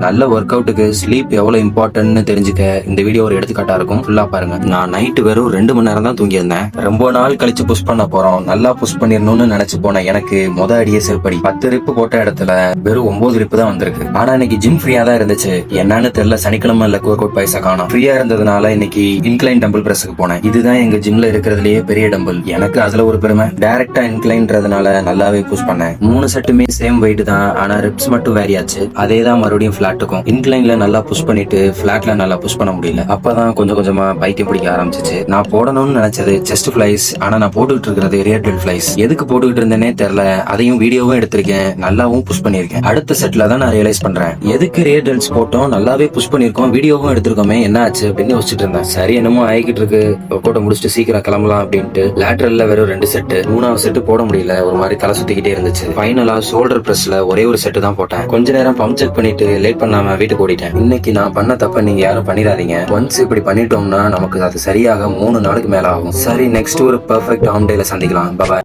நல்ல work அவுட்டுக்கு sleep எவ்வளவு இம்பார்ட்டன்ட்னு தெரிஞ்சுக்க இந்த வீடியோ ஒரு எடுத்துக்காட்டா இருக்கும். ஃபுல்லா பாருங்க. நான் நைட்டு வெறும் 2 மணி நேரம் தான் தூங்கியிருந்தேன். ரொம்ப நாள் கழிச்சு புஷ் பண்ண போறோம், நல்லா புஷ் பண்ணிடணும்னு நினைச்சு போன எனக்கு அடியே செருப்படி. 10 ரிப்பு போட்ட இடத்துல வெறும் 9 ரிப்பு தான் வந்திருக்கு. ஆனா இன்னைக்கு ஜிம் ஃப்ரீயா தான் இருந்துச்சு. என்னன்னு தெரியல, சனிக்கிழமை இல்ல ஒர்க் அவுட் பைசா காணோம். ஃப்ரீயா இருந்ததுனால இன்னைக்கு இன்க்ளைன் டம்பிள் பிரஸ்க்கு போனேன். இதுதான் எங்க ஜிம்ல இருக்கிறதுலயே பெரிய டம்பிள். எனக்கு அதுல ஒரு பெருமை. டைரக்டா இன்க்ளைன்றதுனால நல்லாவே புஷ் பண்ணேன். 3 செட்டுமே சேம் வெயிட் தான், ஆனா ரிப்ஸ் மட்டும் வேரி ஆச்சு. அதே தான் மறுபடியும் பிளாட்டுக்கும். இன்க்ளைன்ல நல்லா புஷ் பண்ணிட்டு பிளாட்ல நல்லா புஷ் பண்ண முடியல. அப்பதான் கொஞ்சம் கொஞ்சமா பைத்தியம் பிடிக்க ஆரம்பிச்சிச்சு. நான் போடணும்னு நினைச்சது செஸ்ட் ஃபிளைஸ், ஆனா நான் போட்டுக்கிட்டு இருக்கிறது ரியர் டெல் ஃபிளைஸ். எதுக்கு போட்டுக்கிட்டு இருந்தேனே தெரியல. அதையும் வீடியோவும் எடுத்திருக்கேன், நல்லாவும் புஷ் பண்ணிருக்கேன். அடுத்த செட்ல தான் நான் ரியலைஸ் பண்றேன், எதுக்கு ரியர் டெல்ஸ் போட்டோம், நல்லாவே புஷ் பண்ணிருக்கோம், வீடியோவும் எடுத்திருக்கோமே, என்ன ஆச்சு அப்படின்னு யோசிச்சுட்டு இருந்தேன். சரி என்னமோ ஆகிக்கிட்டு இருக்கு, ஒர்க் முடிச்சுட்டு சீக்கிரம் கிளம்பலாம் அப்படின்ட்டு லேட்டரல்ல வெறும் 2 செட்டு, 3வது செட்டு போட முடியல. ஒரு மாதிரி தலை சுத்திக்கிட்டே இருந்துச்சு. ஃபைனலா ஷோல்டர் பிரஸ்ல ஒரே ஒரு செட்டு தான் போட்டேன். கொஞ்ச நேரம் பம்ப் செக் பண்ணிட்டு லேட் பண்ணாம வீட்டுக்கு ஓடிட்டேன். இன்னைக்கு நான் பண்ண தப்ப நீங்க யாரும் பண்ணிடாதீங்க. ஒன்ஸ் இப்படி பண்ணிட்டோம்னா நமக்கு அது சரியாக 3 நாளுக்கு மேல ஆகும். சரி, நெக்ஸ்ட் ஒரு பெர்ஃபெக்ட் ஆம் டேல சந்திக்கலாம். பாய்.